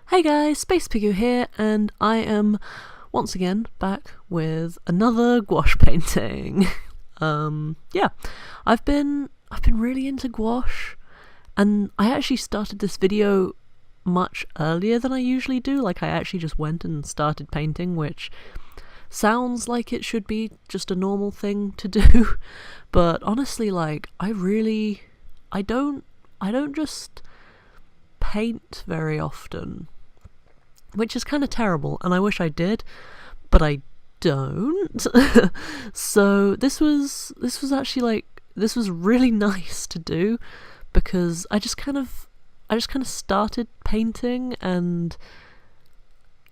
Hey guys, SpacePigguArt here, and I am once again back with another gouache painting. Yeah, I've been really into gouache, and I actually started this video much earlier than I usually do. Like, I actually just went and started painting, which sounds like it should be just a normal thing to do, but honestly, like, I don't just paint very often, which is kind of terrible, and I wish I did, but I don't. So this was actually this was really nice to do, because I just kind of started painting, and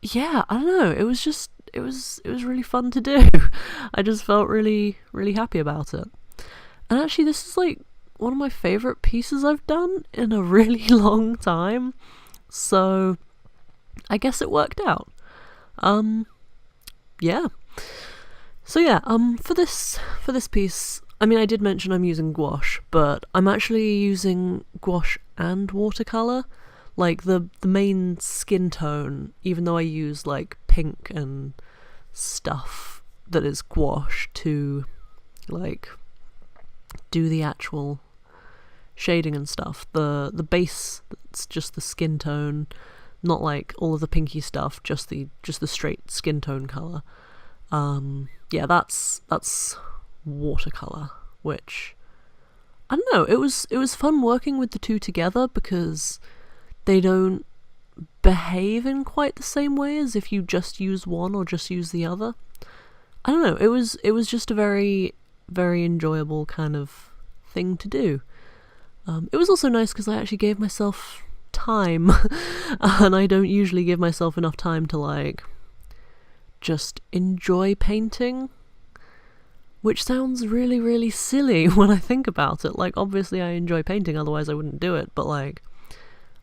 yeah, I don't know, it was really fun to do. I just felt really happy about it. And actually, this is like one of my favorite pieces I've done in a really long time, so I guess it worked out. Yeah. So yeah, for this piece, I mean, I did mention I'm using gouache, but I'm actually using gouache and watercolor. Like, the main skin tone, even though I use like pink and stuff that is gouache to like do the actual shading and stuff, the base, it's just the skin tone, not like all of the pinky stuff, just the straight skin tone color. Yeah, that's watercolor, which I don't know, it was fun working with the two together, because they don't behave in quite the same way as if you just use one or just use the other. I don't know, it was just a very enjoyable kind of thing to do. It was also nice because I actually gave myself time, and I don't usually give myself enough time to like just enjoy painting, which sounds really silly when I think about it. Like, obviously I enjoy painting, otherwise I wouldn't do it, but like,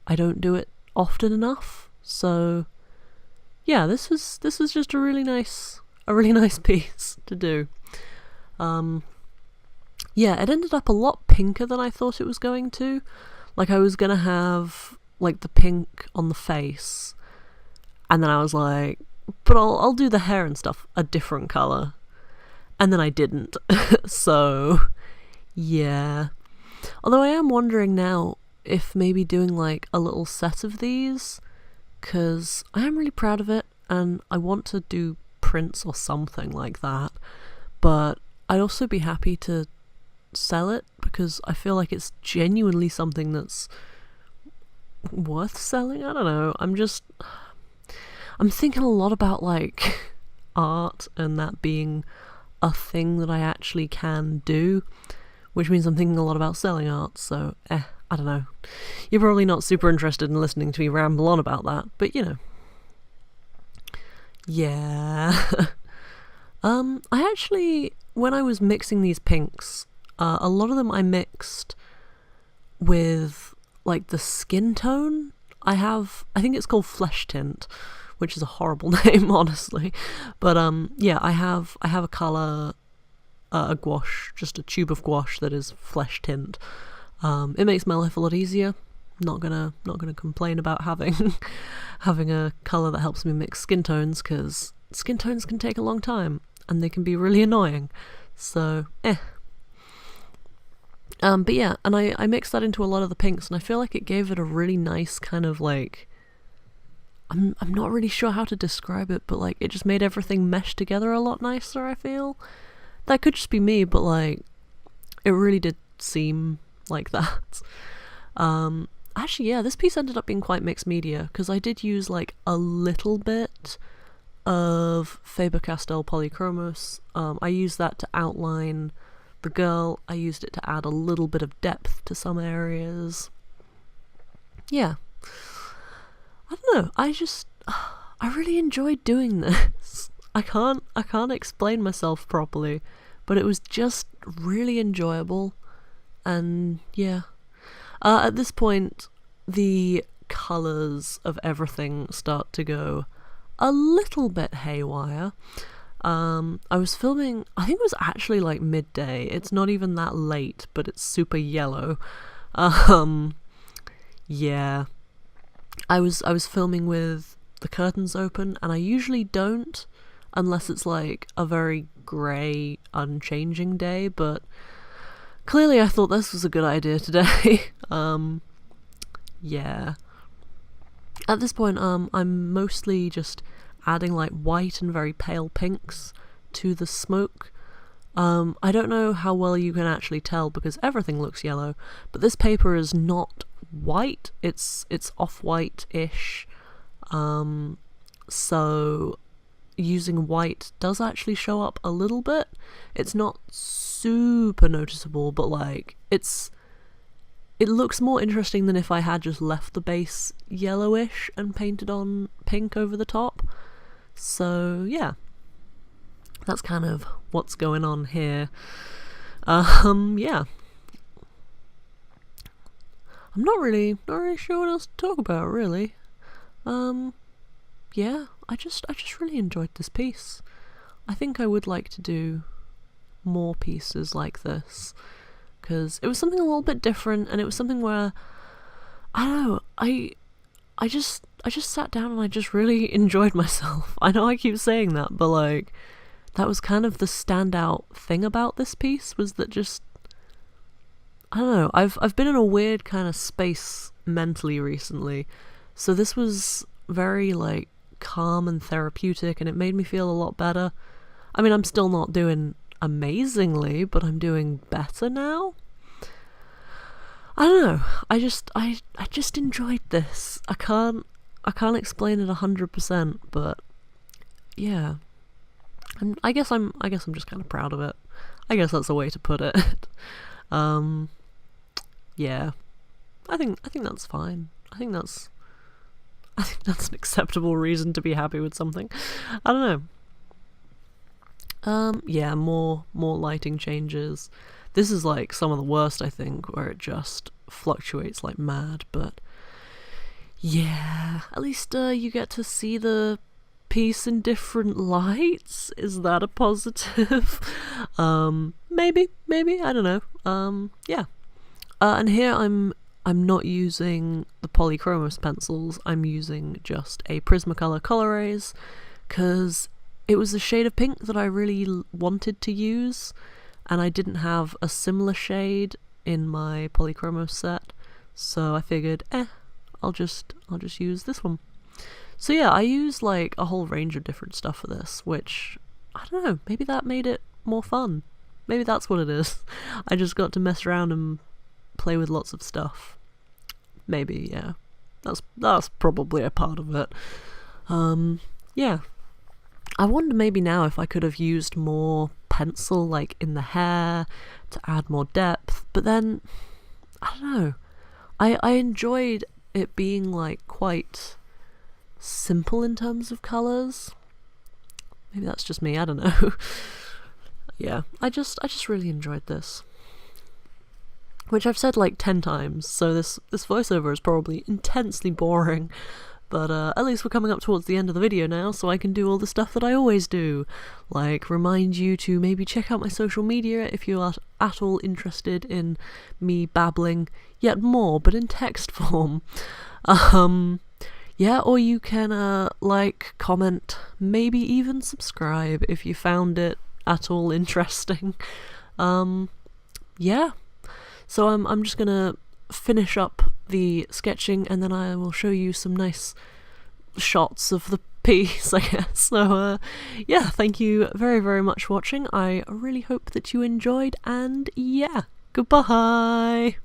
I don't do it often enough. So yeah, this was just a really nice piece to do. Yeah, it ended up a lot pinker than I thought it was going to. Like, I was gonna have like the pink on the face, and then I was like, but I'll do the hair and stuff a different color, and then I didn't. So yeah, although I am wondering now if maybe doing like a little set of these, because I am really proud of it and I want to do prints or something like that, but I'd also be happy to sell it, because I feel like it's genuinely something that's worth selling. I don't know, I'm thinking a lot about like art and that being a thing that I actually can do, which means I'm thinking a lot about selling art. So I don't know, you're probably not super interested in listening to me ramble on about that, but you know, yeah. I actually, when I was mixing these pinks, a lot of them I mixed with like the skin tone. I think it's called flesh tint, which is a horrible name, honestly. But yeah, I have a color, a gouache, just a tube of gouache that is flesh tint. It makes my life a lot easier. Not gonna complain about having a color that helps me mix skin tones, because skin tones can take a long time and they can be really annoying. So but yeah, and I mixed that into a lot of the pinks, and I feel like it gave it a really nice kind of like, I'm not really sure how to describe it, but like, it just made everything mesh together a lot nicer, I feel. That could just be me, but like, it really did seem like that. Actually, yeah, this piece ended up being quite mixed media, because I did use like a little bit of Faber-Castell Polychromos. I used that to outline the girl. I used it to add a little bit of depth to some areas. Yeah, I don't know, I really enjoyed doing this. I can't explain myself properly, but it was just really enjoyable. And yeah, at this point the colours of everything start to go a little bit haywire. I was filming, I think it was actually like midday. It's not even that late, but it's super yellow. Yeah. I was filming with the curtains open, and I usually don't unless it's like a very grey, unchanging day, but clearly I thought this was a good idea today. Yeah. At this point, I'm mostly just adding like white and very pale pinks to the smoke. I don't know how well you can actually tell because everything looks yellow, but this paper is not white, it's off-white-ish, so using white does actually show up a little bit. It's not super noticeable, but like it looks more interesting than if I had just left the base yellowish and painted on pink over the top. So yeah, that's kind of what's going on here. Yeah. I'm not really sure what else to talk about, really. Yeah, I just really enjoyed this piece. I think I would like to do more pieces like this, because it was something a little bit different, and it was something where, I don't know, I just sat down and I just really enjoyed myself. I know I keep saying that, but like, that was kind of the standout thing about this piece, was that just, I don't know, I've been in a weird kind of space mentally recently, so this was very like calm and therapeutic, and it made me feel a lot better. I mean, I'm still not doing amazingly, but I'm doing better now. I don't know, I just enjoyed this. I can't explain it 100%, but yeah, I guess I'm just kind of proud of it. I guess that's a way to put it. Yeah, I think that's fine. I think that's an acceptable reason to be happy with something. I don't know. Yeah, more lighting changes. This is like some of the worst, I think, where it just fluctuates like mad, but yeah, at least you get to see the piece in different lights. Is that a positive? Maybe, I don't know. Yeah. And here I'm not using the polychromos pencils, I'm using just a Prismacolor Colorase, because it was a shade of pink that I really wanted to use, and I didn't have a similar shade in my polychromos set, so I figured, I'll just use this one. So yeah, I used like a whole range of different stuff for this, which, I don't know, maybe that made it more fun. Maybe that's what it is. I just got to mess around and play with lots of stuff. Maybe, yeah. That's probably a part of it. Yeah. I wonder maybe now if I could have used more pencil like in the hair to add more depth, but then, I don't know. I enjoyed it being like quite simple in terms of colours. Maybe that's just me, I don't know. Yeah, I just really enjoyed this. Which I've said like 10 times, so this voiceover is probably intensely boring, but at least we're coming up towards the end of the video now, so I can do all the stuff that I always do, like remind you to maybe check out my social media if you are at all interested in me babbling yet more, but in text form. Yeah, or you can like, comment, maybe even subscribe if you found it at all interesting. Yeah. So I'm just gonna finish up the sketching, and then I will show you some nice shots of the piece, I guess. So yeah, thank you very, very much for watching. I really hope that you enjoyed, and yeah, goodbye!